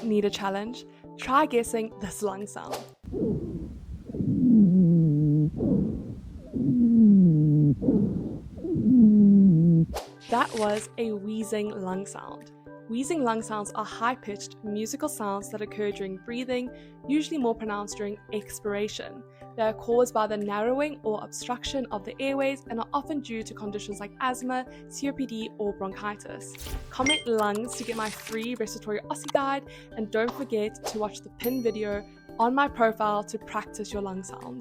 Need a challenge? Try guessing this lung sound. That was a wheezing lung sound. Wheezing lung sounds are high-pitched musical sounds that occur during breathing, usually more pronounced during expiration. They are caused by the narrowing or obstruction of the airways and are often due to conditions like asthma, COPD, or bronchitis. Comment lungs to get my free respiratory Aussie guide, and don't forget to watch the pinned video on my profile to practice your lung sounds.